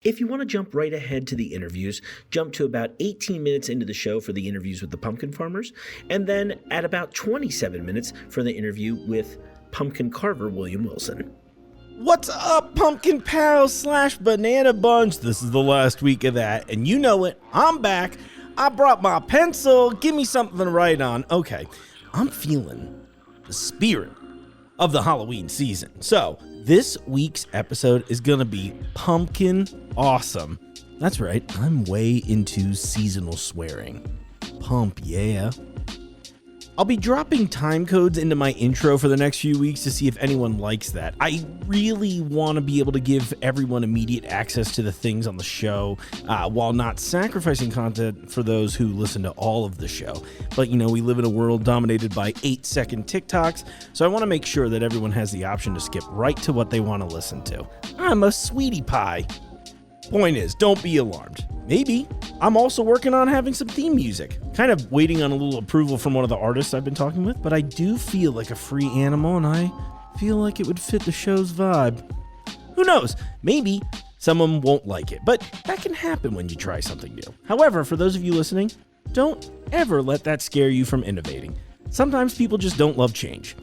If you want to jump right ahead to the interviews, jump to about 18 minutes into the show for the interviews with the pumpkin farmers, and then at about 27 minutes for the interview with pumpkin carver William Wilson. What's up, pumpkin pals / banana bunch? This is the last week of that, and you know it, I'm back. I brought my pencil. Give me something to write on. Okay, I'm feeling the spirit of the Halloween season. So this week's episode is gonna be pumpkin awesome. That's right, I'm way into seasonal swearing. Pump, yeah. I'll be dropping time codes into my intro for the next few weeks to see if anyone likes that. I really want to be able to give everyone immediate access to the things on the show while not sacrificing content for those who listen to all of the show. But, we live in a world dominated by 8-second TikToks, so I want to make sure that everyone has the option to skip right to what they want to listen to. I'm a sweetie pie. Point is, don't be alarmed. Maybe I'm also working on having some theme music. Kind of waiting on a little approval from one of the artists I've been talking with, but I do feel like a free animal, and I feel like it would fit the show's vibe. Who knows? Maybe someone won't like it, but that can happen when you try something new. However, for those of you listening, don't ever let that scare you from innovating. Sometimes people just don't love change.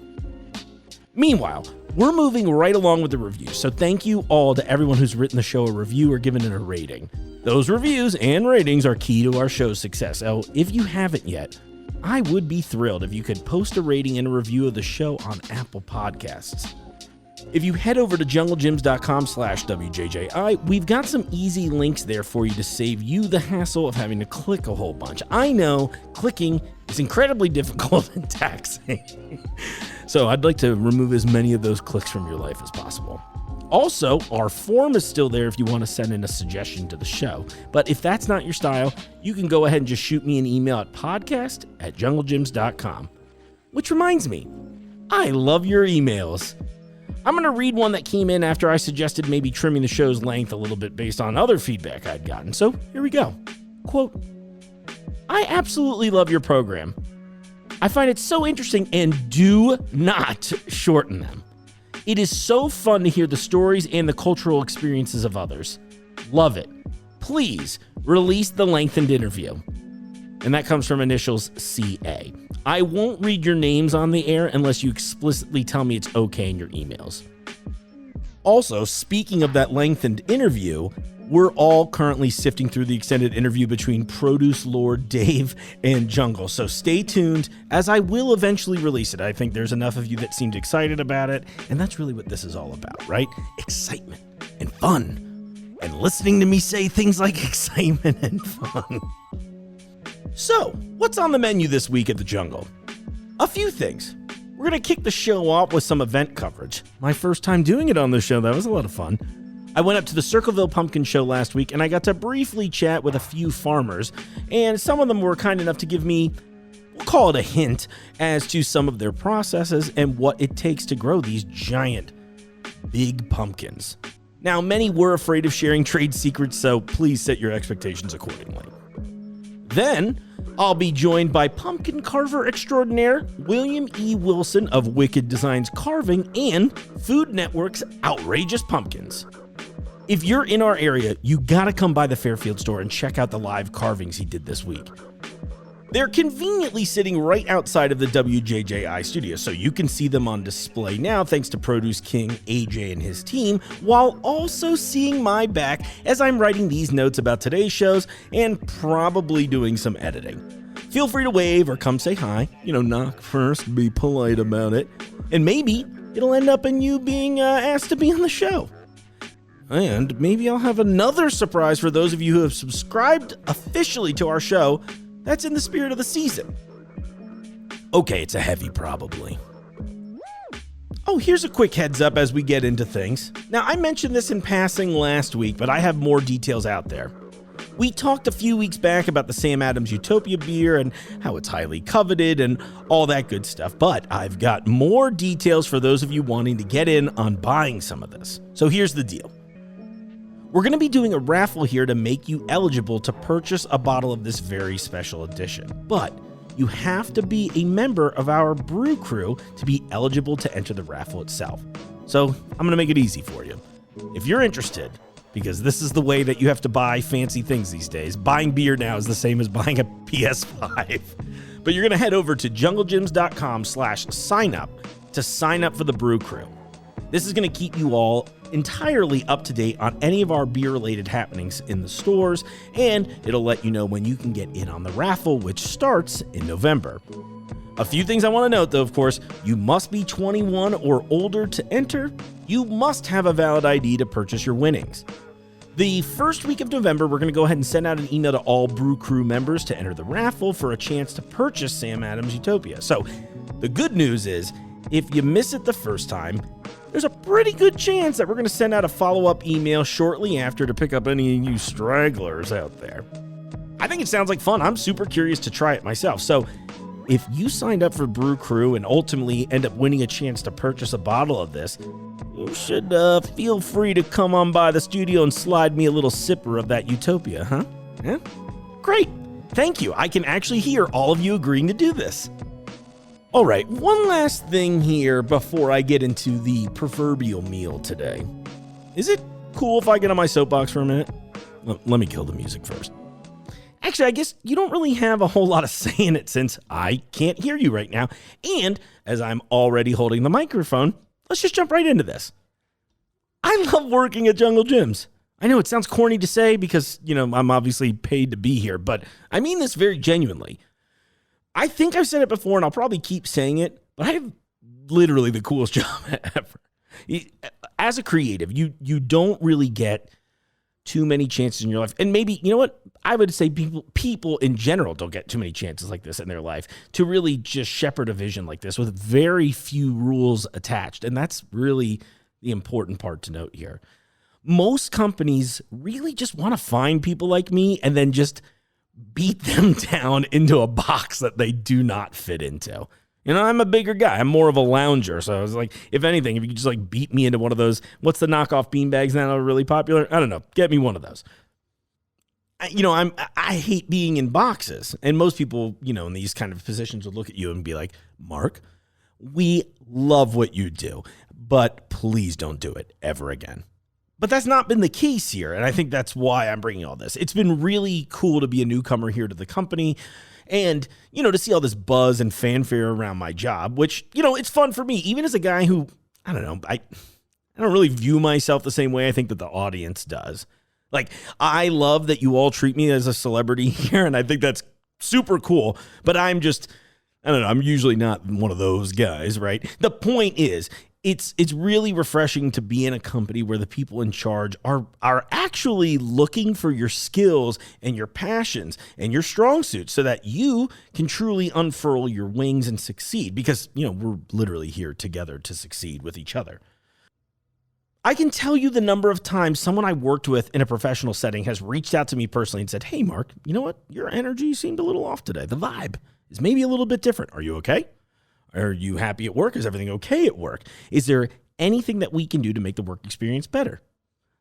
Meanwhile, we're moving right along with the reviews, so thank you all to everyone who's written the show a review or given it a rating. Those reviews and ratings are key to our show's success, so if you haven't yet, I would be thrilled if you could post a rating and a review of the show on Apple Podcasts. If you head over to junglegyms.com/WJJI, we've got some easy links there for you to save you the hassle of having to click a whole bunch. I know clicking is incredibly difficult and taxing. So I'd like to remove as many of those clicks from your life as possible. Also, our form is still there if you want to send in a suggestion to the show. But if that's not your style, you can go ahead and just shoot me an email at podcast@junglegyms.com. Which reminds me, I love your emails. I'm going to read one that came in after I suggested maybe trimming the show's length a little bit based on other feedback I'd gotten. So here we go. Quote, I absolutely love your program. I find it so interesting and do not shorten them. It is so fun to hear the stories and the cultural experiences of others. Love it. Please release the lengthened interview. And that comes from initials CA. I won't read your names on the air unless you explicitly tell me it's okay in your emails. Also, speaking of that lengthened interview, we're all currently sifting through the extended interview between Produce Lord Dave and Jungle, so stay tuned as I will eventually release it. I think there's enough of you that seemed excited about it, and that's really what this is all about, right? Excitement and fun, and listening to me say things like excitement and fun. So, what's on the menu this week at the Jungle? A few things. We're going to kick the show off with some event coverage. My first time doing it on this show, that was a lot of fun. I went up to the Circleville Pumpkin Show last week, and I got to briefly chat with a few farmers, and some of them were kind enough to give me, we'll call it a hint, as to some of their processes and what it takes to grow these giant, big pumpkins. Now, many were afraid of sharing trade secrets, so please set your expectations accordingly. Then, I'll be joined by pumpkin carver extraordinaire William E. Wilson of Wicked Designs Carving and Food Network's Outrageous Pumpkins. If you're in our area, you gotta come by the Fairfield store and check out the live carvings he did this week. They're conveniently sitting right outside of the WJJI studio, so you can see them on display now thanks to Produce King AJ and his team, while also seeing my back as I'm writing these notes about today's shows and probably doing some editing. Feel free to wave or come say hi, knock first, be polite about it, and maybe it'll end up in you being asked to be on the show. And maybe I'll have another surprise for those of you who have subscribed officially to our show that's in the spirit of the season. Okay, it's a heavy probably. Oh, here's a quick heads up as we get into things. Now, I mentioned this in passing last week, but I have more details out there. We talked a few weeks back about the Sam Adams Utopia beer and how it's highly coveted and all that good stuff, but I've got more details for those of you wanting to get in on buying some of this. So here's the deal. We're going to be doing a raffle here to make you eligible to purchase a bottle of this very special edition. But you have to be a member of our brew crew to be eligible to enter the raffle itself. So I'm going to make it easy for you. If you're interested, because this is the way that you have to buy fancy things these days. Buying beer now is the same as buying a PS5. But you're going to head over to junglegyms.com/sign-up to sign up for the Brew Crew. This is going to keep you all entirely up to date on any of our beer-related happenings in the stores, and it'll let you know when you can get in on the raffle, which starts in November. A few things I want to note, though, of course: you must be 21 or older to enter. You must have a valid ID to purchase your winnings. The first week of November, we're going to go ahead and send out an email to all Brew Crew members to enter the raffle for a chance to purchase Sam Adams Utopia. So the good news is, if you miss it the first time, there's a pretty good chance that we're going to send out a follow-up email shortly after to pick up any of you stragglers out there. I think it sounds like fun. I'm super curious to try it myself. So if you signed up for Brew Crew and ultimately end up winning a chance to purchase a bottle of this, you should feel free to come on by the studio and slide me a little sipper of that Utopia, huh? Yeah? Great. Thank you. I can actually hear all of you agreeing to do this. All right, one last thing here before I get into the proverbial meal today. Is it cool if I get on my soapbox for a minute? Let me kill the music first. Actually, I guess you don't really have a whole lot of say in it since I can't hear you right now. And as I'm already holding the microphone, let's just jump right into this. I love working at Jungle Gyms. I know it sounds corny to say because, I'm obviously paid to be here, but I mean this very genuinely. I think I've said it before, and I'll probably keep saying it, but I have literally the coolest job ever. As a creative, you don't really get too many chances in your life. And maybe, you know what? I would say people in general don't get too many chances like this in their life to really just shepherd a vision like this with very few rules attached. And that's really the important part to note here. Most companies really just want to find people like me and then just beat them down into a box that they do not fit into. I'm a bigger guy. I'm more of a lounger. So I was like, if anything, if you could just beat me into one of those, what's the knockoff beanbags now that are really popular? I don't know. Get me one of those. I hate being in boxes. And most people, in these kind of positions would look at you and be like, Mark, we love what you do, but please don't do it ever again. But that's not been the case here, and I think that's why I'm bringing all this. It's been really cool to be a newcomer here to the company and, to see all this buzz and fanfare around my job, which, it's fun for me, even as a guy who, I don't know, I don't really view myself the same way I think that the audience does. I love that you all treat me as a celebrity here, and I think that's super cool, but I'm just, I don't know, I'm usually not one of those guys, right? The point is, it's really refreshing to be in a company where the people in charge are actually looking for your skills and your passions and your strong suits so that you can truly unfurl your wings and succeed because, we're literally here together to succeed with each other. I can tell you the number of times someone I worked with in a professional setting has reached out to me personally and said, hey, Mark, you know what? Your energy seemed a little off today. The vibe is maybe a little bit different. Are you okay? Are you happy at work? Is everything okay at work? Is there anything that we can do to make the work experience better?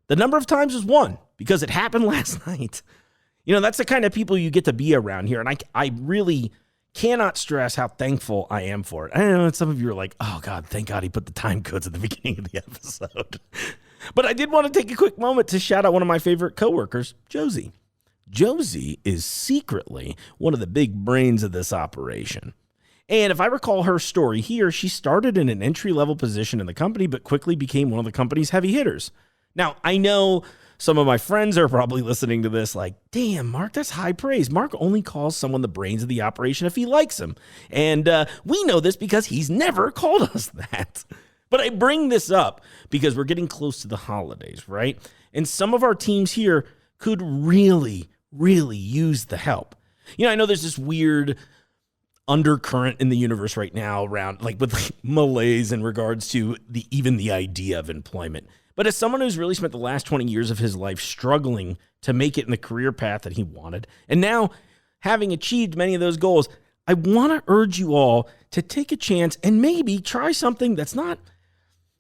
The number of times is one, because it happened last night. That's the kind of people you get to be around here. And I really cannot stress how thankful I am for it. I know some of you are like, oh God, thank God he put the time codes at the beginning of the episode. But I did want to take a quick moment to shout out one of my favorite coworkers, Josie. Josie is secretly one of the big brains of this operation. And if I recall her story here, she started in an entry-level position in the company, but quickly became one of the company's heavy hitters. Now, I know some of my friends are probably listening to this like, damn, Mark, that's high praise. Mark only calls someone the brains of the operation if he likes him. And we know this because he's never called us that. But I bring this up because we're getting close to the holidays, right? And some of our teams here could really, really use the help. I know there's this weird undercurrent in the universe right now around with malaise in regards to even the idea of employment. But as someone who's really spent the last 20 years of his life struggling to make it in the career path that he wanted, and now having achieved many of those goals, I want to urge you all to take a chance and maybe try something that's not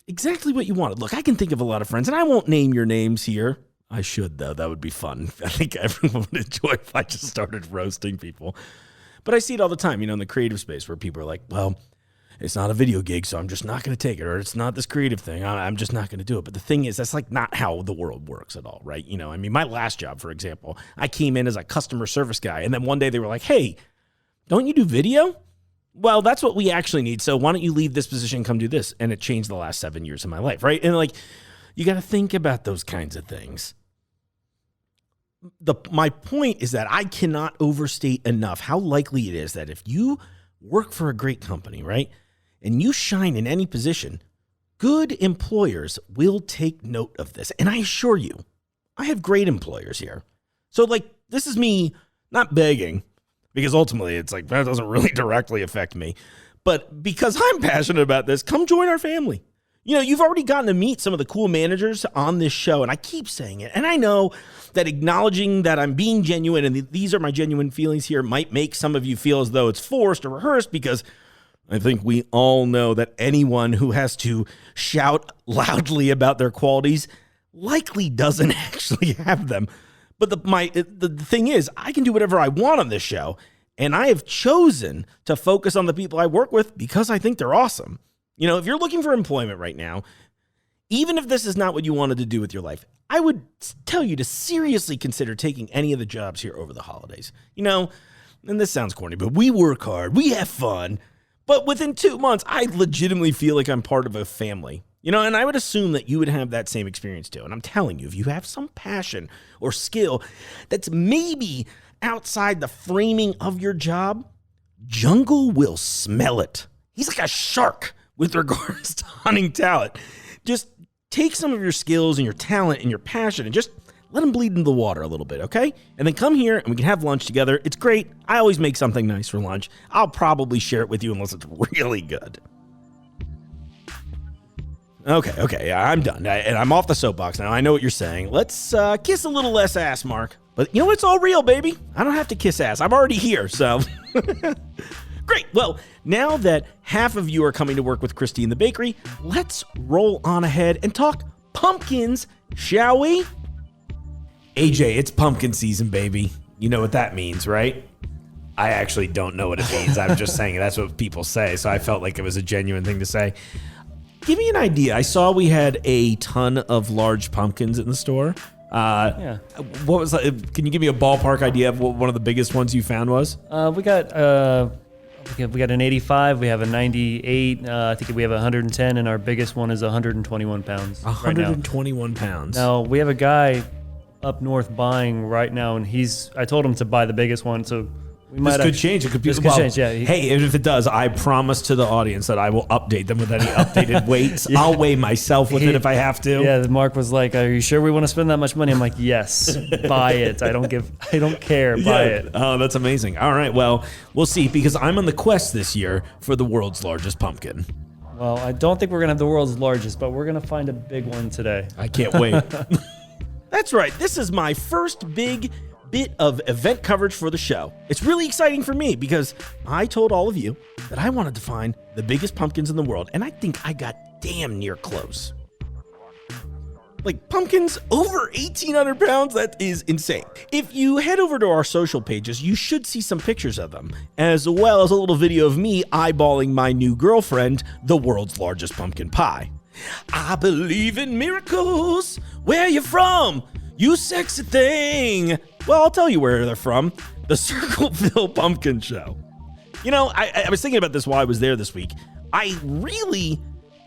exactly what you wanted. Look, I can think of a lot of friends, and I won't name your names here. I should, though. That would be fun. I think everyone would enjoy if I just started roasting people. But I see it all the time, in the creative space where people are like, well, it's not a video gig, so I'm just not going to take it, or it's not this creative thing. I'm just not going to do it. But the thing is, that's like not how the world works at all, right? You know, I mean, my last job, for example, I came in as a customer service guy, and then one day they were like, hey, don't you do video? Well, that's what we actually need. So why don't you leave this position and come do this? And it changed the last 7 years of my life, right? And like, you got to think about those kinds of things. My point is that I cannot overstate enough how likely it is that if you work for a great company, right, and you shine in any position, good employers will take note of this. And I assure you, I have great employers here. So like, this is me not begging, because ultimately it's like, that doesn't really directly affect me. But because I'm passionate about this, come join our family. You know, you've already gotten to meet some of the cool managers on this show, and I keep saying it. And I know that acknowledging that I'm being genuine and these are my genuine feelings here might make some of you feel as though it's forced or rehearsed, because I think we all know that anyone who has to shout loudly about their qualities likely doesn't actually have them. But the thing is, I can do whatever I want on this show, and I have chosen to focus on the people I work with because I think they're awesome. You know, if you're looking for employment right now, even if this is not what you wanted to do with your life, I would tell you to seriously consider taking any of the jobs here over the holidays. You know, and this sounds corny, but we work hard, we have fun, but within 2 months, I legitimately feel like I'm part of a family. You know, and I would assume that you would have that same experience too. And I'm telling you, if you have some passion or skill that's maybe outside the framing of your job, Jungle will smell it. He's like a shark with regards to hunting talent. Just take some of your skills and your talent and your passion and just let him bleed into the water a little bit, okay? And then come here and we can have lunch together. It's great. I always make something nice for lunch. I'll probably share it with you unless it's really good. Okay, I'm done. And I'm off the soapbox now. I know what you're saying. Let's kiss a little less ass, Mark. But you know, it's all real, baby. I don't have to kiss ass. I'm already here, so... Great. Well, now that half of you are coming to work with Christy in the bakery, let's roll on ahead and talk pumpkins, shall we? AJ, it's pumpkin season, baby. You know what that means, right? I actually don't know what it means. I'm just saying that's what people say, so I felt like it was a genuine thing to say. Give me an idea. I saw we had a ton of large pumpkins in the store. Yeah. What was that? Can you give me a ballpark idea of what one of the biggest ones you found was? We got an 85. We have a 98. I think we have a 110, and our biggest one is 121 pounds. 121 pounds. Now we have a guy up north buying right now, and I told him to buy the biggest one, so we might. This could change. It could be. This could change. Yeah. Hey, if it does, I promise to the audience that I will update them with any updated weights. Yeah. I'll weigh myself with it if I have to. Yeah. Mark was like, "Are you sure we want to spend that much money?" I'm like, "Yes, buy it. I don't care. Buy it." Oh, that's amazing. All right. Well, we'll see, because I'm on the quest this year for the world's largest pumpkin. Well, I don't think we're gonna have the world's largest, but we're gonna find a big one today. I can't wait. That's right. This is my first big bit of event coverage for the show. It's really exciting for me because I told all of you that I wanted to find the biggest pumpkins in the world, and I think I got damn near close. Like, pumpkins over 1,800 pounds, that is insane. If you head over to our social pages, you should see some pictures of them, as well as a little video of me eyeballing my new girlfriend, the world's largest pumpkin pie. I believe in miracles. Where you from? You sexy thing. Well, I'll tell you where they're from. The Circleville Pumpkin Show. You know, I was thinking about this while I was there this week. I really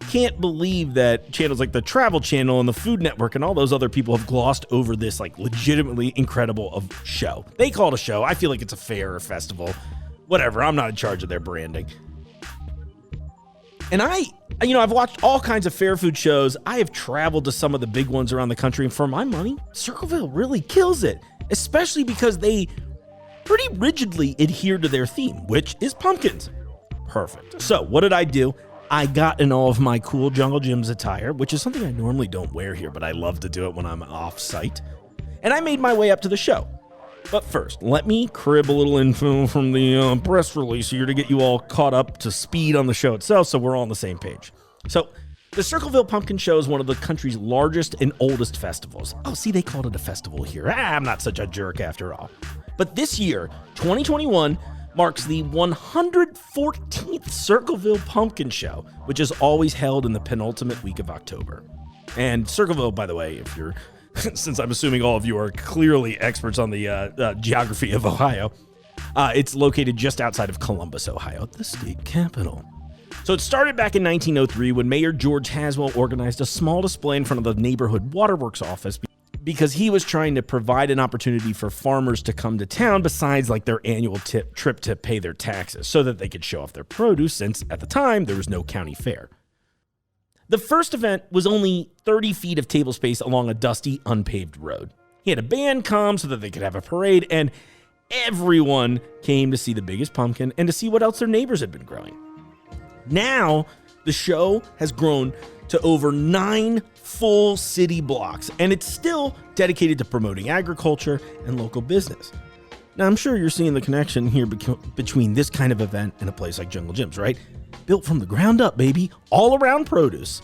can't believe that channels like the Travel Channel and the Food Network and all those other people have glossed over this like legitimately incredible show. They call it a show. I feel like it's a fair or festival. Whatever. I'm not in charge of their branding. And I've watched all kinds of fair food shows. I have traveled to some of the big ones around the country, and for my money, Circleville really kills it, especially because they pretty rigidly adhere to their theme, which is pumpkins. Perfect. So what did I do? I got in all of my cool Jungle Gyms attire, which is something I normally don't wear here, but I love to do it when I'm off site. And I made my way up to the show. But first, let me crib a little info from the press release here to get you all caught up to speed on the show itself, so we're all on the same page. So, the Circleville Pumpkin Show is one of the country's largest and oldest festivals. Oh, see, they called it a festival here. I'm not such a jerk after all. But this year, 2021, marks the 114th Circleville Pumpkin Show, which is always held in the penultimate week of October. And Circleville, by the way, if you're, since I'm assuming all of you are clearly experts on the geography of Ohio, it's located just outside of Columbus, Ohio, the state capital. So it started back in 1903 when Mayor George Haswell organized a small display in front of the neighborhood waterworks office because he was trying to provide an opportunity for farmers to come to town besides like their annual trip to pay their taxes so that they could show off their produce since at the time there was no county fair. The first event was only 30 feet of table space along a dusty, unpaved road. He had a band come so that they could have a parade, and everyone came to see the biggest pumpkin and to see what else their neighbors had been growing. Now, the show has grown to over 9 full city blocks, and it's still dedicated to promoting agriculture and local business. Now, I'm sure you're seeing the connection here between this kind of event and a place like Jungle Jim's, right? Built from the ground up, baby, all around produce.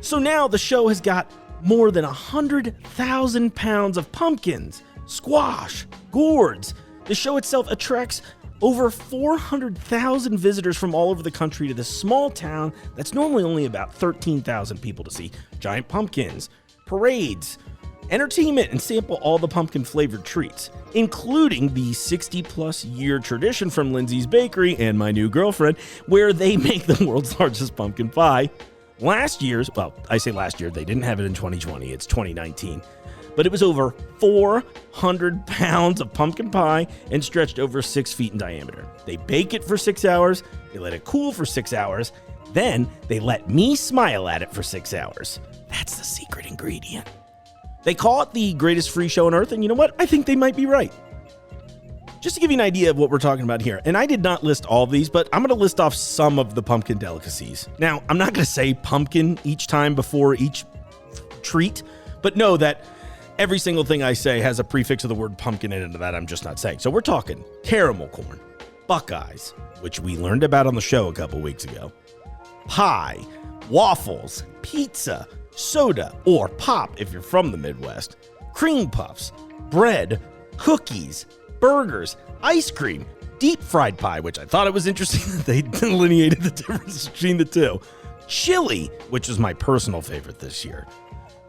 So now the show has got more than 100,000 pounds of pumpkins, squash, gourds. The show itself attracts over 400,000 visitors from all over the country to this small town that's normally only about 13,000 people to see giant pumpkins, parades, entertainment, and sample all the pumpkin-flavored treats, including the 60-plus year tradition from Lindsay's Bakery and my new girlfriend, where they make the world's largest pumpkin pie. Last year's, well, I say last year, they didn't have it in 2020, it's 2019. But it was over 400 pounds of pumpkin pie and stretched over 6 feet in diameter. They bake it for 6 hours, they let it cool for 6 hours, then they let me smile at it for 6 hours. That's the secret ingredient. They call it the greatest free show on earth, and you know what? I think they might be right. Just to give you an idea of what we're talking about here, and I did not list all of these, but I'm going to list off some of the pumpkin delicacies. Now, I'm not going to say pumpkin each time before each treat, but know that every single thing I say has a prefix of the word pumpkin in it that I'm just not saying. So we're talking caramel corn, Buckeyes, which we learned about on the show a couple weeks ago, pie, waffles, pizza, soda, or pop if you're from the Midwest, cream puffs, bread, cookies, burgers, ice cream, deep fried pie, which I thought it was interesting that they delineated the difference between the two, chili, which is my personal favorite this year,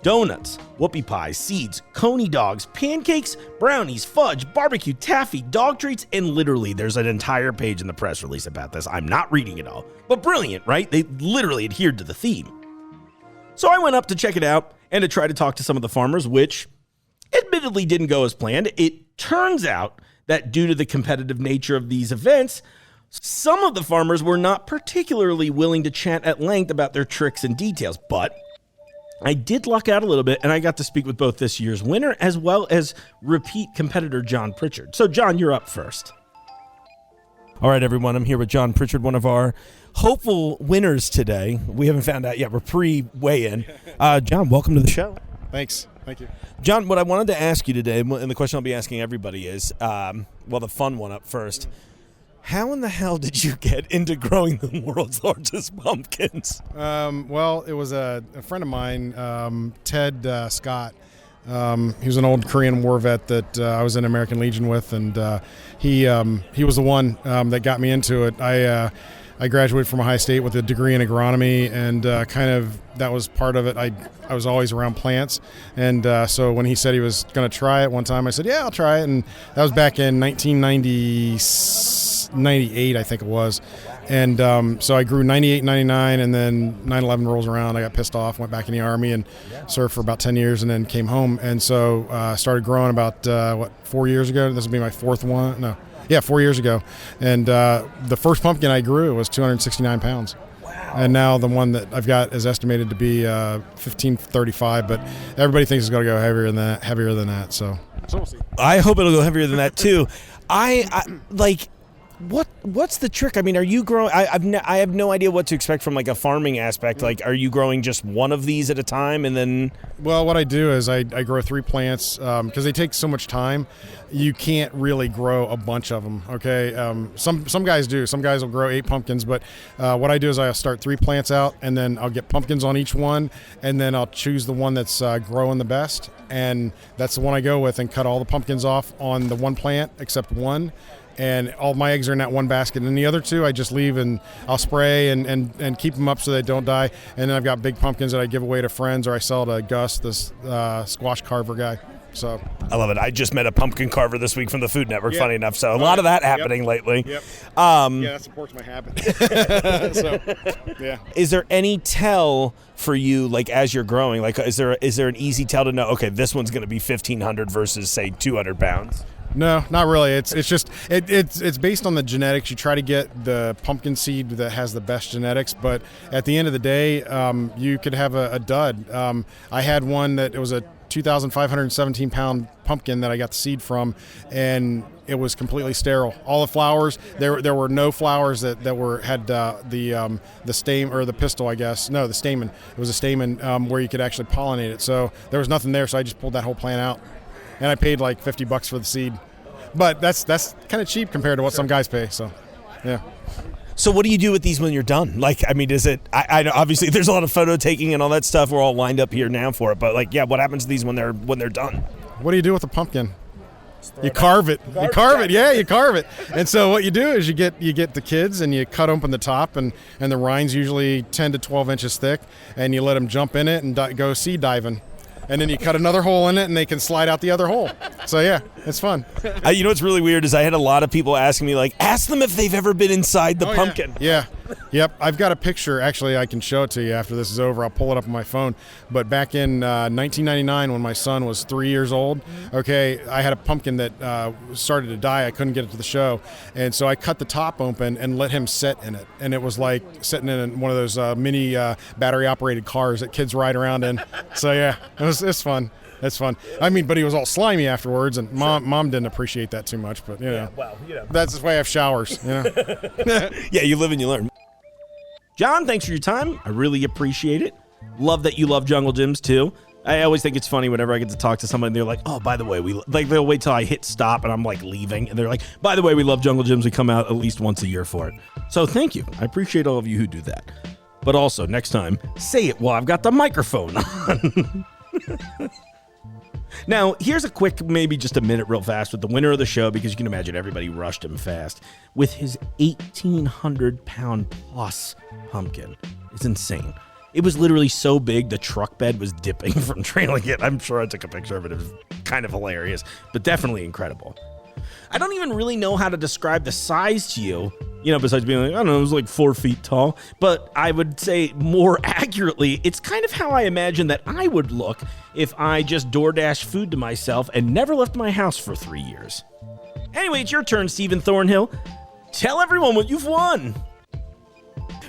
donuts, whoopie pies, seeds, coney dogs, pancakes, brownies, fudge, barbecue, taffy, dog treats, and literally there's an entire page in the press release about this. I'm not reading it all, but brilliant, right? They literally adhered to the theme. So I went up to check it out and to try to talk to some of the farmers, which admittedly didn't go as planned. It turns out that due to the competitive nature of these events, some of the farmers were not particularly willing to chat at length about their tricks and details, but I did luck out a little bit, and I got to speak with both this year's winner as well as repeat competitor John Pritchard. So, John, you're up first. All right, everyone, I'm here with John Pritchard, one of our hopeful winners today. We haven't found out yet. We're pre-weigh-in. John, welcome to the show. Thanks. Thank you. John, what I wanted to ask you today, and the question I'll be asking everybody is, the fun one up first. How in the hell did you get into growing the world's largest pumpkins? It was a friend of mine, Ted Scott. He was an old Korean War vet that I was in American Legion with, and he was the one that got me into it. I graduated from Ohio State with a degree in agronomy, and that was part of it. I was always around plants, and so when he said he was going to try it one time, I said, yeah, I'll try it, and that was back in 1998, I think it was. And so I grew 98, 99, and then 9/11 rolls around. I got pissed off, went back in the Army, and served for about 10 years, and then came home. And so I started growing about, 4 years ago? This will be my fourth one. No. Yeah, 4 years ago. And the first pumpkin I grew was 269 pounds. Wow. And now the one that I've got is estimated to be 1535, but everybody thinks it's going to go heavier than that. So we'll see. I hope it'll go heavier than that, too. What's the trick? I mean, are you growing? I have no idea what to expect from like a farming aspect. Like, are you growing just one of these at a time, and then? Well, what I do is I grow 3 plants because they take so much time. You can't really grow a bunch of them. Okay, some guys do. Some guys will grow 8 pumpkins, but what I do is I'll start 3 plants out, and then I'll get pumpkins on each one, and then I'll choose the one that's growing the best, and that's the one I go with, and cut all the pumpkins off on the one plant except one. and all my eggs are in that one basket. And the other 2 I just leave, and I'll spray and keep them up so they don't die. And then I've got big pumpkins that I give away to friends, or I sell to Gus, this squash carver guy. So I love it. I just met a pumpkin carver this week from the Food Network, Yeah. funny enough. So a lot of that happening lately. Yep. Yeah, that supports my habit. So, yeah. Is there any tell for you, like as you're growing? Like, is there an easy tell to know? Okay, this one's going to be 1,500 versus say 200 pounds. No, not really. It's just it's based on the genetics. You try to get the pumpkin seed that has the best genetics, but at the end of the day, you could have a dud. I had one that it was a 2,517 pound pumpkin that I got the seed from, and it was completely sterile. All the flowers, there were no flowers that had the stem or the pistil, I guess. No, the stamen. It was a stamen where you could actually pollinate it. So there was nothing there. So I just pulled that whole plant out, and I paid like $50 for the seed. But that's kind of cheap compared to what some guys pay. So, yeah. So what do you do with these when you're done? Like, I mean, is it? I know obviously there's a lot of photo taking and all that stuff. We're all lined up here now for it. But like, yeah, what happens to these when they're done? What do you do with a pumpkin? You carve it. You carve it. Yeah, you carve it. And so what you do is you get the kids and you cut open the top, and the rind's usually 10 to 12 inches thick, and you let them jump in it and go seed diving. And then you cut another hole in it, and they can slide out the other hole. So, yeah, it's fun. You know what's really weird is I had a lot of people asking me, like, ask them if they've ever been inside the pumpkin. Yeah. Yep. I've got a picture. Actually, I can show it to you after this is over. I'll pull it up on my phone. But back in 1999, when my son was 3 years old, okay, I had a pumpkin that started to die. I couldn't get it to the show. And so I cut the top open and let him sit in it. And it was like sitting in one of those mini battery-operated cars that kids ride around in. So, yeah, it's fun. It's fun. I mean, but he was all slimy afterwards, and mom didn't appreciate that too much. But, you know, that's why I have showers. You know? Yeah, you live and you learn. John, thanks for your time. I really appreciate it. Love that you love jungle gyms, too. I always think it's funny whenever I get to talk to somebody and they're like, oh, by the way, they'll wait till I hit stop and I'm like leaving. And they're like, by the way, we love jungle gyms. We come out at least once a year for it. So thank you. I appreciate all of you who do that. But also, next time, say it while I've got the microphone on. Now, here's a quick, maybe just a minute real fast with the winner of the show, because you can imagine everybody rushed him fast, with his 1,800-pound plus pumpkin. It's insane. It was literally so big, the truck bed was dipping from trailing it. I'm sure I took a picture of it. It was kind of hilarious, but definitely incredible. I don't even really know how to describe the size to you, besides being like, I don't know, it was like 4 feet tall. But I would say more accurately, it's kind of how I imagine that I would look if I just DoorDash food to myself and never left my house for 3 years. Anyway, it's your turn, Stephen Thornhill. Tell everyone what you've won.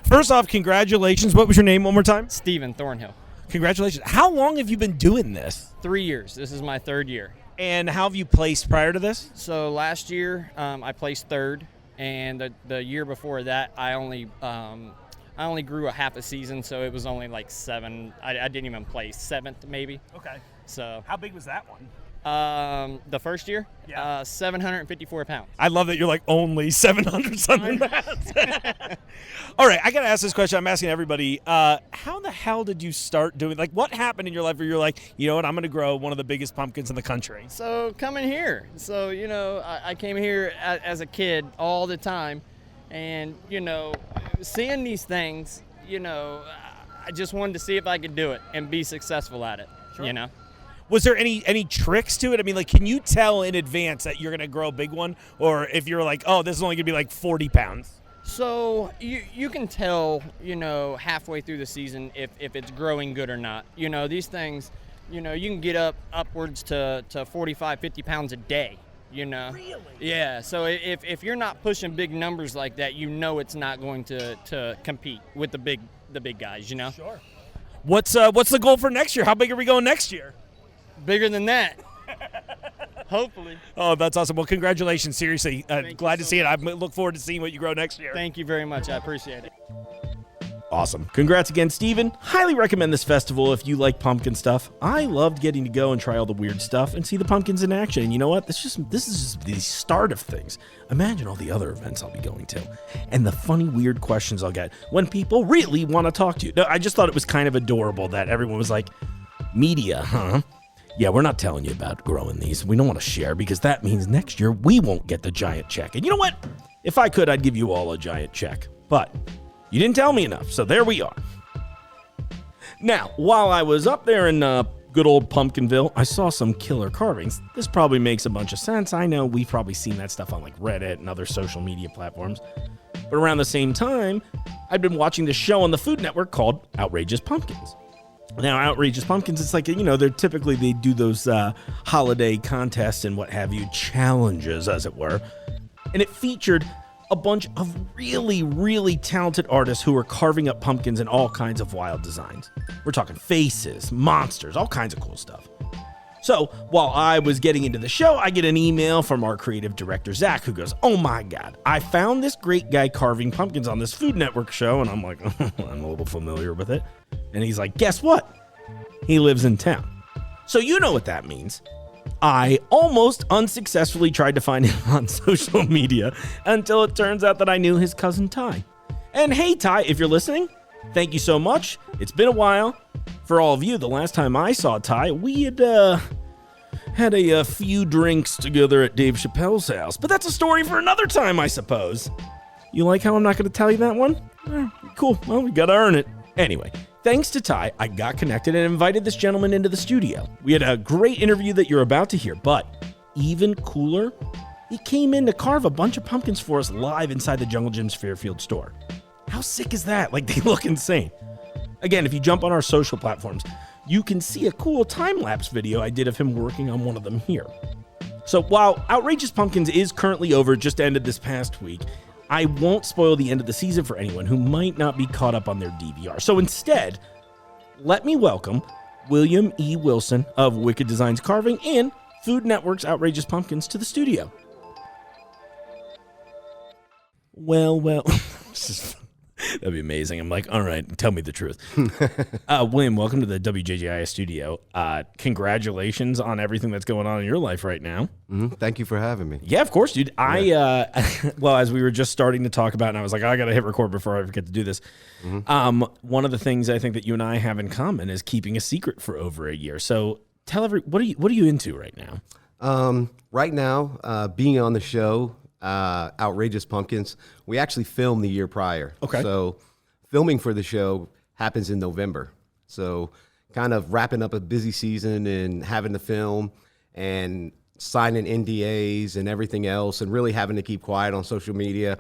First off, congratulations. What was your name one more time? Stephen Thornhill. Congratulations. How long have you been doing this? 3 years. This is my third year. And how have you placed prior to this? So last year I placed third, and the year before that I only grew a half a season, so it was only like 7. I didn't even place 7th maybe. Okay. So how big was that one? The first year, 754 pounds. I love that you're like only 700 something pounds. All right, I gotta ask this question. I'm asking everybody. How the hell did you start doing? Like, what happened in your life where you're like, you know what, I'm gonna grow one of the biggest pumpkins in the country? So coming here. So I came here as a kid all the time, and seeing these things, I just wanted to see if I could do it and be successful at it. Sure. Was there any tricks to it? I mean, like, can you tell in advance that you're going to grow a big one? Or if you're like, oh, this is only going to be like 40 pounds? So you can tell, halfway through the season if it's growing good or not. These things, you can get upwards to 45, 50 pounds a day, Really? Yeah, so if you're not pushing big numbers like that, it's not going to compete with the big guys, Sure. What's the goal for next year? How big are we going next year? Bigger than that. Hopefully. Oh, that's awesome. Well, congratulations. Seriously. Glad to see it. I much. look forward to seeing what you grow next year. Thank you very much. I appreciate it. Awesome. Congrats again, Steven. Highly recommend this festival if you like pumpkin stuff. I loved getting to go and try all the weird stuff and see the pumpkins in action. And you know what? This is just the start of things. Imagine all the other events I'll be going to and the funny, weird questions I'll get when people really want to talk to you. No, I just thought it was kind of adorable that everyone was like, media, huh? Yeah, we're not telling you about growing these. We don't want to share because that means next year we won't get the giant check. And you know what? If I could, I'd give you all a giant check. But you didn't tell me enough, so there we are. Now, while I was up there in good old Pumpkinville, I saw some killer carvings. This probably makes a bunch of sense. I know we've probably seen that stuff on like Reddit and other social media platforms. But around the same time, I'd been watching this show on the Food Network called Outrageous Pumpkins. Now, Outrageous Pumpkins, it's like, they do those holiday contests and what have you, challenges, as it were. And it featured a bunch of really, really talented artists who were carving up pumpkins in all kinds of wild designs. We're talking faces, monsters, all kinds of cool stuff. So while I was getting into the show, I get an email from our creative director, Zach, who goes, "Oh my God, I found this great guy carving pumpkins on this Food Network show." And I'm like, I'm a little familiar with it. And he's like, "Guess what? He lives in town." So you know what that means. I almost unsuccessfully tried to find him on social media until it turns out that I knew his cousin Ty. And hey, Ty, if you're listening, thank you so much. It's been a while. For all of you, the last time I saw Ty, we had a few drinks together at Dave Chappelle's house. But that's a story for another time, I suppose. You like how I'm not going to tell you that one? Cool. Well, we got to earn it. Anyway, thanks to Ty, I got connected and invited this gentleman into the studio. We had a great interview that you're about to hear, but even cooler, he came in to carve a bunch of pumpkins for us live inside the Jungle Jim's Fairfield store. How sick is that? Like, they look insane. Again, if you jump on our social platforms, you can see a cool time-lapse video I did of him working on one of them here. So while Outrageous Pumpkins is currently over, it just ended this past week, I won't spoil the end of the season for anyone who might not be caught up on their DVR. So instead, let me welcome William E. Wilson of Wicked Designs Carving and Food Network's Outrageous Pumpkins to the studio. Well, that'd be amazing. I'm like, all right, tell me the truth. William, welcome to the WJJIS studio. Congratulations on everything that's going on in your life right now. Thank you for having me. Yeah, of course, dude. Well, as we were just starting to talk about, and I was like, I got to hit record before I forget to do this. One of the things I think that you and I have in common is keeping a secret for over a year. So tell what are you into right now? Right now, being on the show, Outrageous Pumpkins, we actually filmed the year prior. Okay. So filming for the show happens in November. So kind of wrapping up a busy season and having to film and signing NDAs and everything else and really having to keep quiet on social media.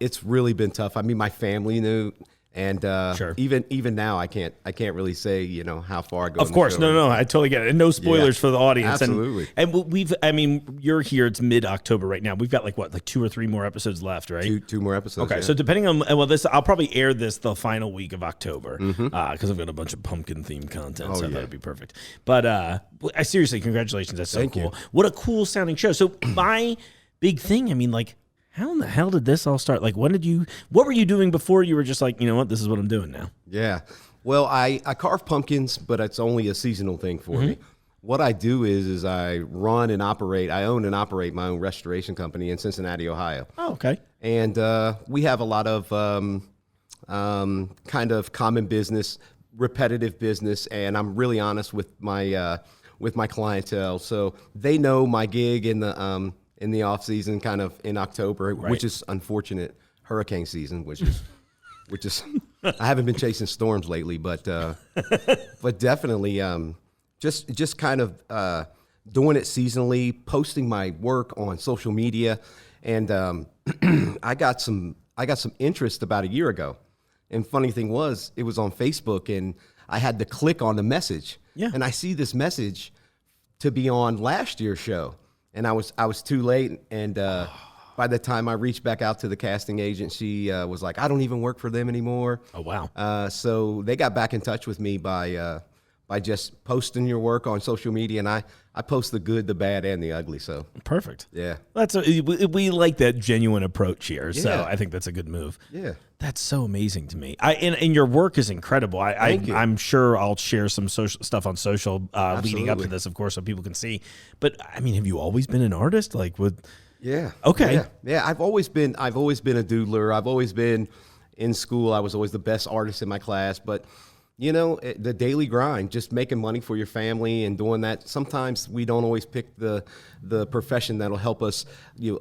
It's really been tough. I mean, my family knew. And Sure. even now, I can't really say how far I go. Of course, no, I totally get it, and no spoilers for the audience. Absolutely. And you're here. It's mid-October right now. We've got like 2 or 3 more episodes left, right? Two more episodes. Okay, yeah. so depending on I'll probably air this the final week of October because I've got a bunch of pumpkin themed content, so that'd be perfect. But I seriously, congratulations, that's so Thank cool. you. What a cool sounding show. So my big thing, I mean, like, how in the hell did this all start? Like, what were you doing before you were just like, you know what, this is what I'm doing now? Yeah. Well, I carve pumpkins, but it's only a seasonal thing for me. What I do is I own and operate my own restoration company in Cincinnati, Ohio. Oh, okay. And we have a lot of kind of common business, repetitive business, and I'm really honest with my clientele. So they know my gig in the off season, kind of in October, which is unfortunate, hurricane season, which is I haven't been chasing storms lately, but definitely just kind of doing it seasonally, posting my work on social media, and I got some interest about a year ago. And funny thing was, it was on Facebook, and I had to click on the message, and I see this message to be on last year's show. And I was too late, and by the time I reached back out to the casting agent, she was like, "I don't even work for them anymore." Oh, wow. So they got back in touch with me by just posting your work on social media, and I post the good, the bad, and the ugly. So Perfect. yeah, We like that genuine approach here, so Yeah. I think that's a good move. yeah. That's so amazing to me. And your work is incredible. Thank you. I'm sure I'll share some social stuff on social leading up to Absolutely. this, of course, so people can see. But I mean, have you always been an artist? Like, with Yeah. Okay. Yeah. I've always been a doodler. I've always been in school. I was always the best artist in my class. But the daily grind, just making money for your family and doing that. Sometimes we don't always pick the profession that'll help us,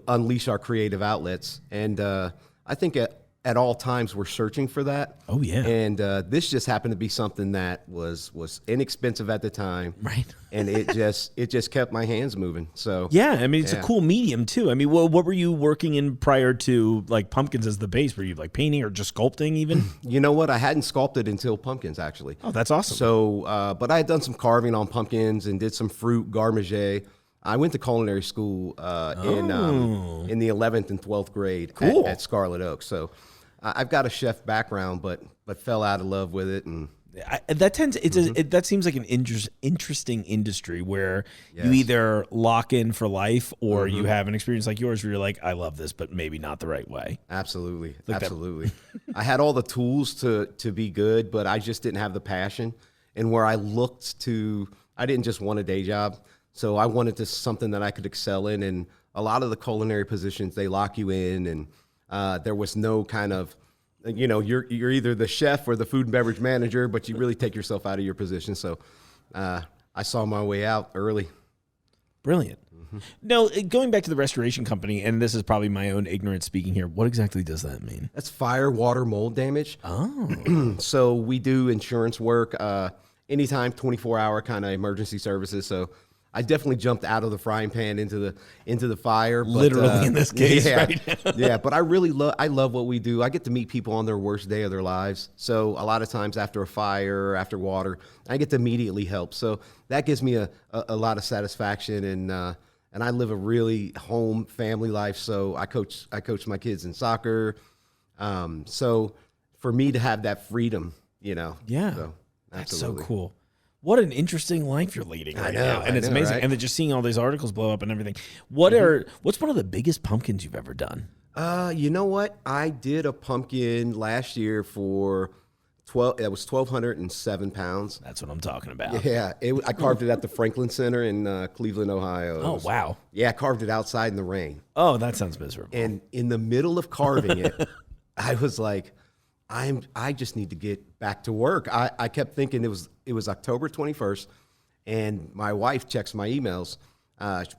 unleash our creative outlets. And I think at all times we're searching for that. Oh yeah. And this just happened to be something that was inexpensive at the time. Right. And it just kept my hands moving. So yeah, I mean, it's a cool medium too. I mean, what were you working in prior to like pumpkins as the base? Were you like painting or just sculpting even? You know what? I hadn't sculpted until pumpkins actually. Oh, that's awesome. So, but I had done some carving on pumpkins and did some fruit garmager. I went to culinary school in the 11th and 12th grade at Scarlet Oak. So I've got a chef background, but fell out of love with it. And that seems like an interesting industry where you either lock in for life or you have an experience like yours where you're like, I love this, but maybe not the right way. Absolutely. Like Absolutely. I had all the tools to be good, but I just didn't have the passion. And where I looked I didn't just want a day job. So I wanted something that I could excel in. And a lot of the culinary positions, they lock you in, and there was no kind of, you're either the chef or the food and beverage manager, but you really take yourself out of your position. So I saw my way out early. Brilliant. Now, going back to the restoration company, and this is probably my own ignorance speaking here, what exactly does that mean? That's fire, water, mold damage. Oh. So we do insurance work anytime, 24-hour kind of emergency services. So I definitely jumped out of the frying pan into the fire. But, literally in this case, right? Yeah, but I love what we do. I get to meet people on their worst day of their lives. So a lot of times after a fire, after water, I get to immediately help. So that gives me a lot of satisfaction, and I live a really home family life. So I coach my kids in soccer. So for me to have that freedom, Yeah. So, that's so absolutely. cool. What an interesting life you're leading right now. And it's amazing. Right? And then just seeing all these articles blow up and everything. What's one of the biggest pumpkins you've ever done? You know what? I did a pumpkin last year for it was 1,207 pounds. That's what I'm talking about. Yeah. I carved it at the Franklin Center in Cleveland, Ohio. Oh, wow. Yeah, I carved it outside in the rain. Oh, that sounds miserable. And in the middle of carving it, I was like, I just need to get back to work. I kept thinking it was October 21st, and my wife checks my emails.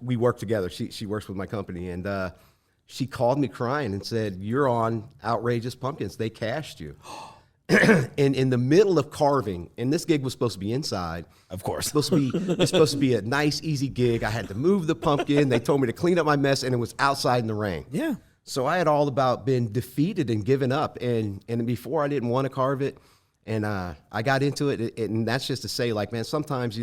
We work together. She works with my company, and she called me crying and said, "You're on Outrageous Pumpkins. They cashed you." And in the middle of carving, and this gig was supposed to be inside. Of course. It's supposed to be a nice, easy gig. I had to move the pumpkin. They told me to clean up my mess, and it was outside in the rain. Yeah. So I had all about been defeated and given up, and before I didn't want to carve it, and I got into it, and that's just to say, like, man, sometimes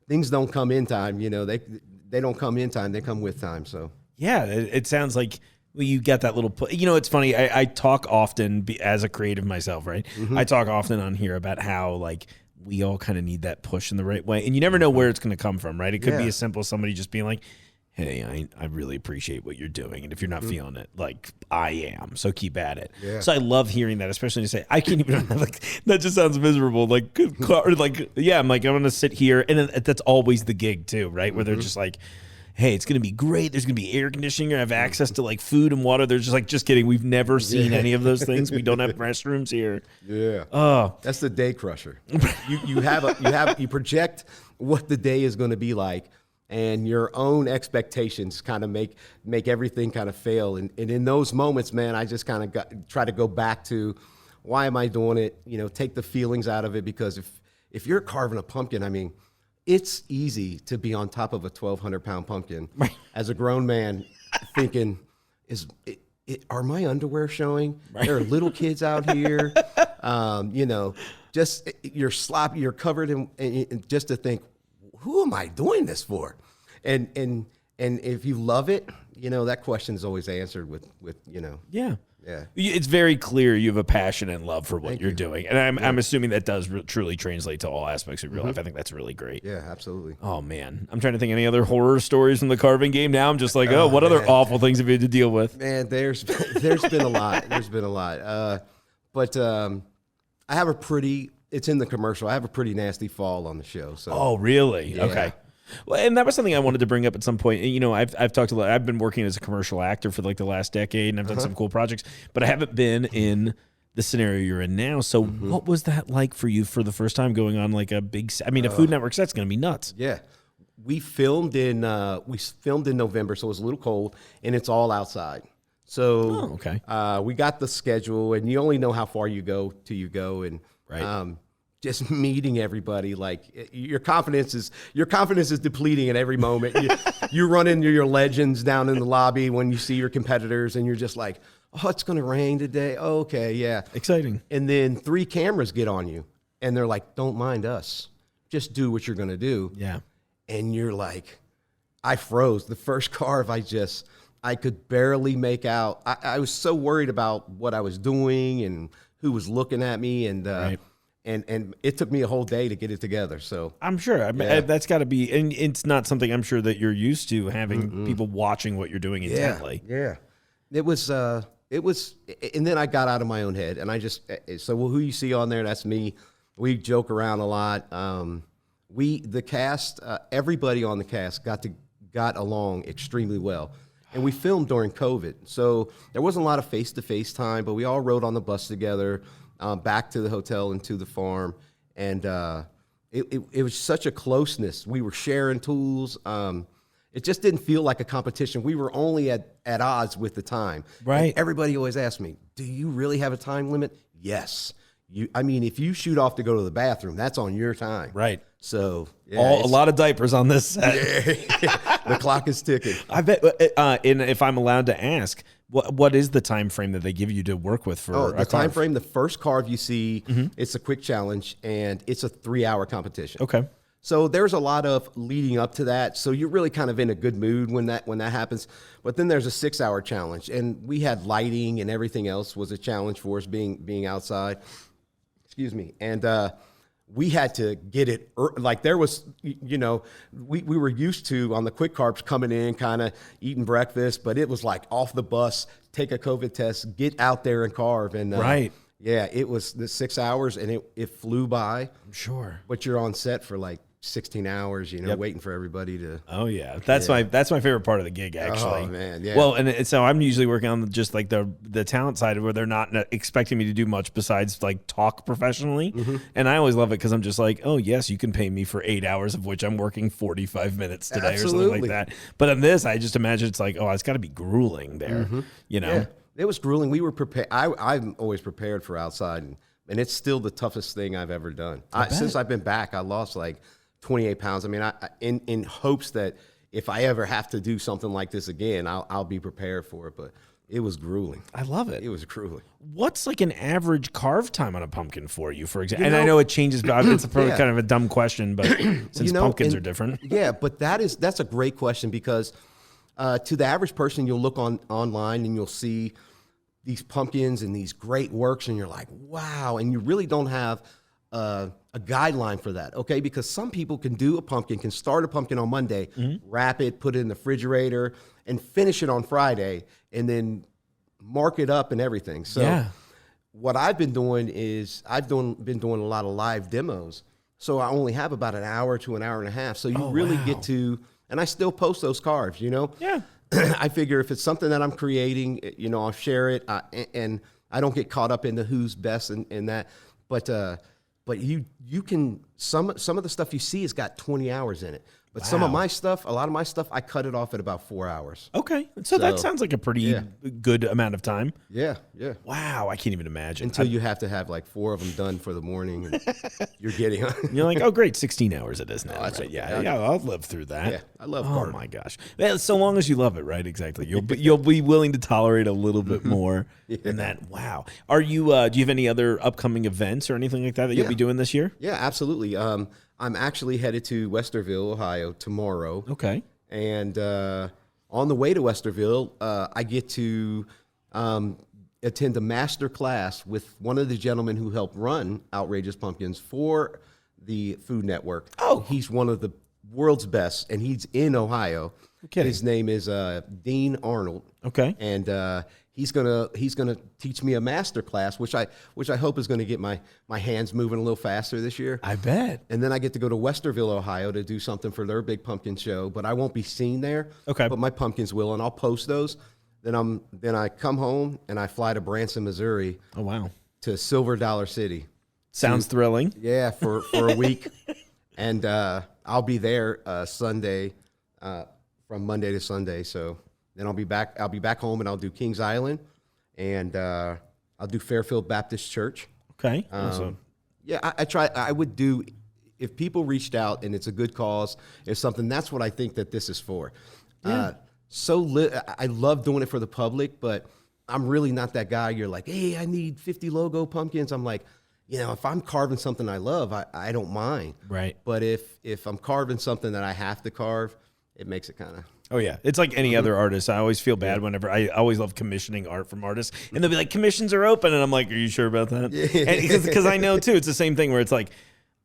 things don't come in time. They don't come in time; they come with time. So yeah, it sounds like you got that little. It's funny. I talk often as a creative myself, right? Mm-hmm. I talk often on here about how like we all kind of need that push in the right way, and you never know where it's going to come from, right? It could be as simple as somebody just being like, hey, I really appreciate what you're doing. And if you're not feeling it, like I am, so keep at it. Yeah. So I love hearing that, especially to say, I can't even, like, that just sounds miserable. Like, I'm going to sit here. And that's always the gig too, right? Where they're just like, hey, it's going to be great. There's going to be air conditioning. I have access to like food and water. They're just like, just kidding. We've never seen any of those things. We don't have restrooms here. Yeah. Oh, that's the day crusher. You project what the day is going to be like. And your own expectations kind of make everything kind of fail. And in those moments, man, I just kind of try to go back to why am I doing it? Take the feelings out of it, because if you're carving a pumpkin, I mean, it's easy to be on top of a 1,200-pound pumpkin as a grown man thinking, are my underwear showing? Right. There are little kids out here. Just you're sloppy, you're covered in just to think, who am I doing this for? And if you love it, that question is always answered with. Yeah. Yeah. It's very clear you have a passion and love for what you're doing. And I'm assuming that does truly translate to all aspects of your life. I think that's really great. Yeah, absolutely. Oh, man. I'm trying to think any other horror stories from the carving game. Now I'm just like, what other awful things have you had to deal with? Man, there's been a lot. There's been a lot. But I have it's in the commercial. I have a pretty nasty fall on the show. So. Oh, really? Yeah. Okay. Well, and that was something I wanted to bring up at some point. I've talked a lot. I've been working as a commercial actor for like the last decade, and I've done some cool projects, but I haven't been in the scenario you're in now. So what was that like for you for the first time going on like a big, a Food Network set's going to be nuts. Yeah. We filmed in November, so it was a little cold, and it's all outside. So we got the schedule, and you only know how far you go till you go, and just meeting everybody, like your confidence is depleting at every moment. You run into your legends down in the lobby when you see your competitors, and you're just like, oh, it's going to rain today. Oh, okay, yeah, exciting. And then 3 cameras get on you, and they're like, don't mind us, just do what you're going to do. Yeah, and you're like, I froze. The first carve, I could barely make out. I was so worried about what I was doing and who was looking at me, and and it took me a whole day to get it together. So I'm sure that's got to be, and it's not something I'm sure that you're used to having people watching what you're doing intently. Yeah. It was, and then I got out of my own head, and I just, so who you see on there, that's me. We joke around a lot. The cast, everybody on the cast got along extremely well. And we filmed during COVID, so there wasn't a lot of face-to-face time, but we all rode on the bus together, back to the hotel and to the farm, and it was such a closeness. We were sharing tools. It just didn't feel like a competition. We were only at odds with the time. Right. And everybody always asks me, do you really have a time limit? Yes. If you shoot off to go to the bathroom, that's on your time. Right. So a lot of diapers on this set. The clock is ticking. I bet. And if I'm allowed to ask, what is the time frame that they give you to work with for the time frame? The first carve you see, it's a quick challenge, and it's a 3-hour competition. Okay. So there's a lot of leading up to that. So you're really kind of in a good mood when that happens. But then there's a 6-hour challenge, and we had lighting and everything else was a challenge for us being outside. Excuse me. And we had to get it, like there was, we were used to on the quick carbs coming in, kind of eating breakfast, but it was like off the bus, take a COVID test, get out there and carve. And yeah, it was the 6 hours, and it flew by. I'm sure. But you're on set for like 16 hours, waiting for everybody to. Oh yeah, that's my favorite part of the gig, actually. Oh man, yeah. Well, and so I'm usually working on just like the talent side where they're not expecting me to do much besides like talk professionally, and I always love it because I'm just like, oh yes, you can pay me for 8 hours of which I'm working 45 minutes today or something like that. But on this, I just imagine it's like, oh, it's got to be grueling there, Yeah, it was grueling. We were prepared. I'm always prepared for outside, and it's still the toughest thing I've ever done. Since I've been back, I lost like 28 pounds. I mean, in hopes that if I ever have to do something like this again, I'll be prepared for it. But it was grueling. I love it. It was grueling. What's like an average carve time on a pumpkin for you, for example? And I know it changes, but it's probably kind of a dumb question, but since pumpkins are different. Yeah, but that's a great question because to the average person, you'll look online and you'll see these pumpkins and these great works, and you're like, wow, and you really don't have a guideline for that, okay? Because some people can start a pumpkin on Monday, wrap it, put it in the refrigerator, and finish it on Friday, and then mark it up and everything. So what I've been doing is been doing a lot of live demos. So I only have about an hour to an hour and a half. So you really get to, and I still post those carves, Yeah. I figure if it's something that I'm creating, I'll share it, and I don't get caught up into who's best in that. But you can some of the stuff you see has got 20 hours in it. But some of my stuff, a lot of my stuff, I cut it off at about 4 hours. Okay, so that sounds like a pretty good amount of time. Yeah. Wow, I can't even imagine. Until you have to have like 4 of them done for the morning, and you're getting on. You're like, oh great, 16 hours it is now. That's right? okay. Yeah, I'll live through that. Yeah, I love Oh carving. my gosh, well, so long as you love it, right? Exactly. You'll be willing to tolerate a little bit more than that. Wow. Are you? Do you have any other upcoming events or anything like that you'll be doing this year? Yeah, absolutely. I'm actually headed to Westerville, Ohio tomorrow. Okay. And on the way to Westerville, I get to attend a master class with one of the gentlemen who helped run Outrageous Pumpkins for the Food Network. Oh. He's one of the world's best, and he's in Ohio. Okay. His name is Dean Arnold. Okay. And he's gonna teach me a master class, which I hope is gonna get my hands moving a little faster this year. I bet. And then I get to go to Westerville, Ohio to do something for their big pumpkin show, but I won't be seen there. Okay. But my pumpkins will, and I'll post those. Then I come home and I fly to Branson, Missouri. Oh wow. Silver Dollar City. Sounds thrilling. Yeah, for a week. And I'll be there Sunday, from Monday to Sunday. So then I'll be back home, and I'll do Kings Island, and I'll do Fairfield Baptist Church. Okay. Awesome. Yeah, I would do, if people reached out and it's a good cause, it's something, that's what I think that this is for. Yeah. I love doing it for the public, but I'm really not that guy. You're like, hey, I need 50 logo pumpkins. I'm like, if I'm carving something I love, I don't mind. Right. But if I'm carving something that I have to carve, it makes it kind of. Oh, yeah. It's like any other artist. I always feel bad whenever I always love commissioning art from artists. And they'll be like, commissions are open. And I'm like, are you sure about that? Because I know, too, it's the same thing where it's like,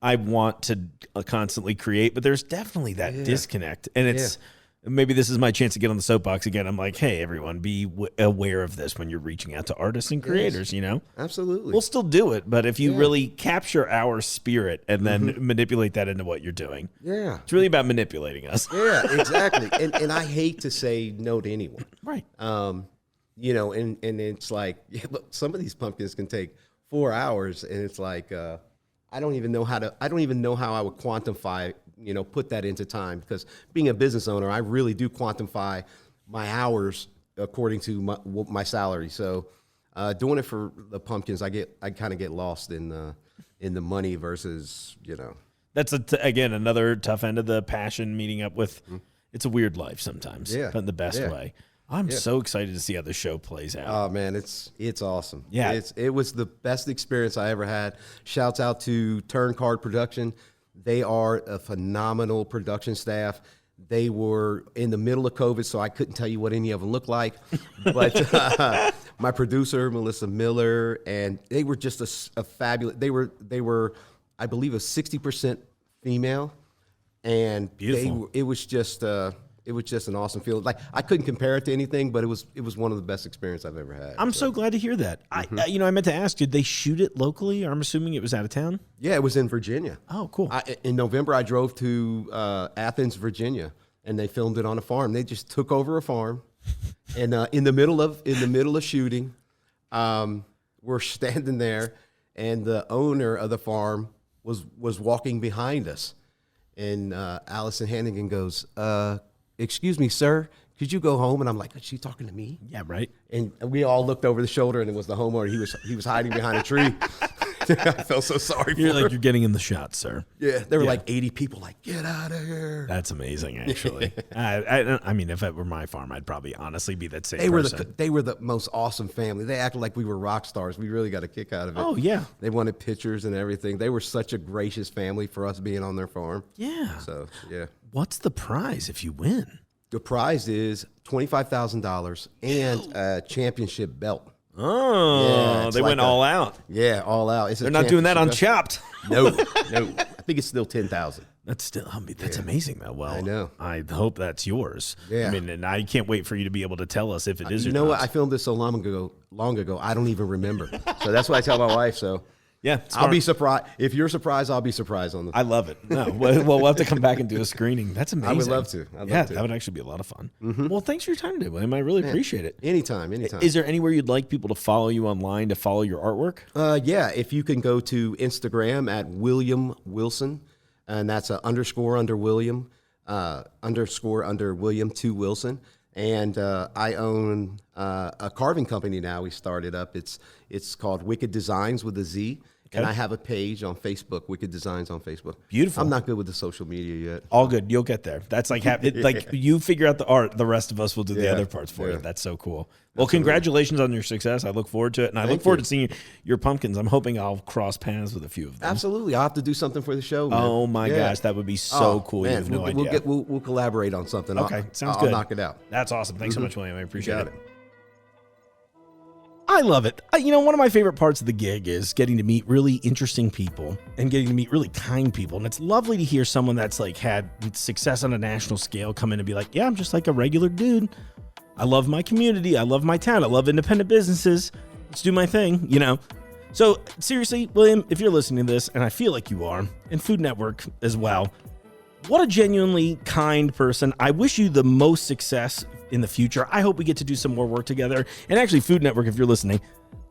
I want to constantly create, but there's definitely that disconnect. And it's maybe this is my chance to get on the soapbox again. I'm like, hey, everyone, be aware of this when you're reaching out to artists and creators, Absolutely. We'll still do it, but if you really capture our spirit and then manipulate that into what you're doing. Yeah. It's really about manipulating us. Yeah, exactly. and I hate to say no to anyone. Right. And it's like, look, some of these pumpkins can take 4 hours, and it's like, I don't even know how I would quantify, put that into time, because being a business owner, I really do quantify my hours according to my salary. So doing it for the pumpkins, I kind of get lost in the money versus, That's again another tough end of the passion meeting up with. It's a weird life sometimes, but in the best way. I'm so excited to see how the show plays out. Oh man, it's awesome. Yeah, it was the best experience I ever had. Shouts out to Turn Card Production. They are a phenomenal production staff. They were in the middle of COVID, so I couldn't tell you what any of them looked like. But my producer, Melissa Miller, and they were just a fabulous. They were, I believe, a 60% female, and beautiful. It was just an awesome feeling. Like, I couldn't compare it to anything, but it was one of the best experiences I've ever had. I'm so glad to hear that. I meant to ask, did they shoot it locally? I'm assuming it was out of town. Yeah, it was in Virginia. Oh, cool. In November, I drove to Athens, Virginia, and they filmed it on a farm. They just took over a farm, and in the middle of shooting, we're standing there, and the owner of the farm was walking behind us, and Allison Hannigan goes, excuse me, sir, could you go home? And I'm like, is she talking to me? Yeah, right. And we all looked over the shoulder, and it was the homeowner. He was hiding behind a tree. I felt so sorry for her. You're getting in the shot, sir. Yeah, there were like 80 people like, get out of here. That's amazing, actually. I mean, if it were my farm, I'd probably honestly be that same person. They were the most awesome family. They acted like we were rock stars. We really got a kick out of it. Oh, yeah. They wanted pictures and everything. They were such a gracious family for us being on their farm. Yeah. So, yeah. What's the prize if you win? The prize is $25,000 and a championship belt. Oh, they went all out. Yeah, all out. They're not doing that on Chopped. No. I think it's still $10,000. That's still, that's amazing though. Well, I know. I hope that's yours. Yeah. I mean, and I can't wait for you to be able to tell us if it is. You know what? I filmed this so long ago. I don't even remember. So that's what I tell my wife. So yeah, I'll be surprised. If you're surprised, I'll be surprised on the. I love it. No, well, we'll have to come back and do a screening. That's amazing. I would love to. That would actually be a lot of fun. Mm-hmm. Well, thanks for your time today, William. I really appreciate it. Anytime. Is there anywhere you'd like people to follow you online to follow your artwork? Yeah, if you can go to Instagram at William Wilson, and that's a underscore under William, underscore under William 2 Wilson. And I own a carving company now. We started up. It's called Wicked Designs with a Z. Okay. And I have a page on Facebook, Wicked Designs on Facebook. Beautiful. I'm not good with the social media yet. All good. You'll get there. That's like like you figure out the art. The rest of us will do the other parts for you. That's so cool. Well, congratulations on your success. I look forward to it. And I look forward to seeing your pumpkins. I'm hoping I'll cross paths with a few of them. Absolutely. I'll have to do something for the show, man. Oh, my gosh. That would be so cool. Man, you have no idea. We'll collaborate on something. Okay. Sounds good. I'll knock it out. That's awesome. Thanks so much, William. I appreciate it. I love it. One of my favorite parts of the gig is getting to meet really interesting people and getting to meet really kind people. And it's lovely to hear someone that's like had success on a national scale come in and be like, yeah, I'm just like a regular dude. I love my community. I love my town. I love independent businesses. Let's do my thing, So seriously, William, if you're listening to this, and I feel like you are, and Food Network as well, What a genuinely kind person. I wish you the most success in the future. I hope we get to do some more work together. And actually, Food Network, if you're listening,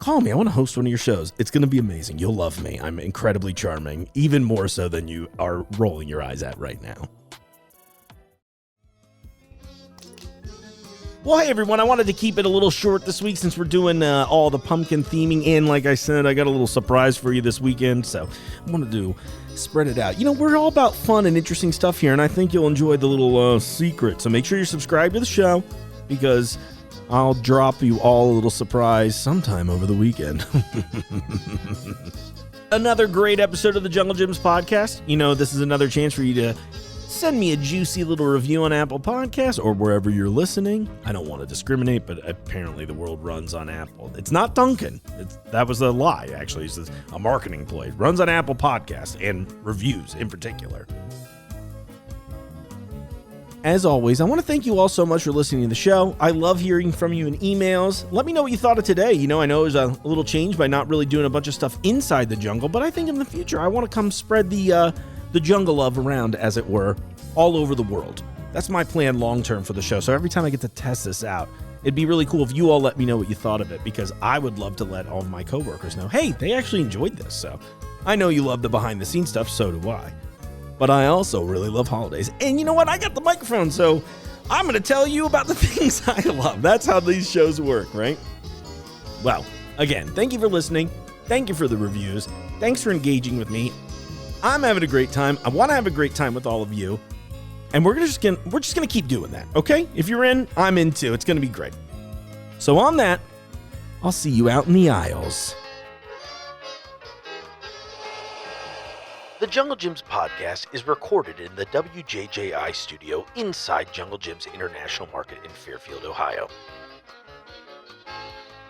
call me. I want to host one of your shows. It's going to be amazing. You'll love me. I'm incredibly charming, even more so than you are rolling your eyes at right now. Well, hey, everyone. I wanted to keep it a little short this week since we're doing all the pumpkin theming. And like I said, I got a little surprise for you this weekend, so I wanted to spread it out. You know, we're all about fun and interesting stuff here, and I think you'll enjoy the little secret. So make sure you're subscribed to the show, because I'll drop you all a little surprise sometime over the weekend. Another great episode of the Jungle Gyms podcast. You know, this is another chance for you to send me a juicy little review on Apple Podcasts or wherever you're listening. I don't want to discriminate, but apparently the world runs on Apple. It's not Duncan. That was a lie, actually. It's a marketing ploy. It runs on Apple Podcasts and reviews in particular. As always, I want to thank you all so much for listening to the show. I love hearing from you in emails. Let me know what you thought of today. You know, I know it was a little change by not really doing a bunch of stuff inside the jungle, but I think in the future I want to come spread the jungle love around, as it were, all over the world. That's my plan long term for the show. So every time I get to test this out, it'd be really cool if you all let me know what you thought of it, because I would love to let all of my coworkers know, hey, they actually enjoyed this. So I know you love the behind the scenes stuff, so do I. But I also really love holidays. And you know what? I got the microphone, so I'm going to tell you about the things I love. That's how these shows work, right? Well, again, thank you for listening. Thank you for the reviews. Thanks for engaging with me. I'm having a great time. I want to have a great time with all of you. And we're just gonna keep doing that, okay? If you're in, I'm in too. It's gonna be great. So on that, I'll see you out in the aisles. The Jungle Gyms podcast is recorded in the WJJI studio inside Jungle Gyms International Market in Fairfield, Ohio.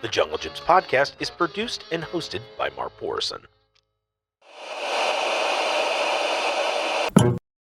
The Jungle Gyms podcast is produced and hosted by Mark Borison.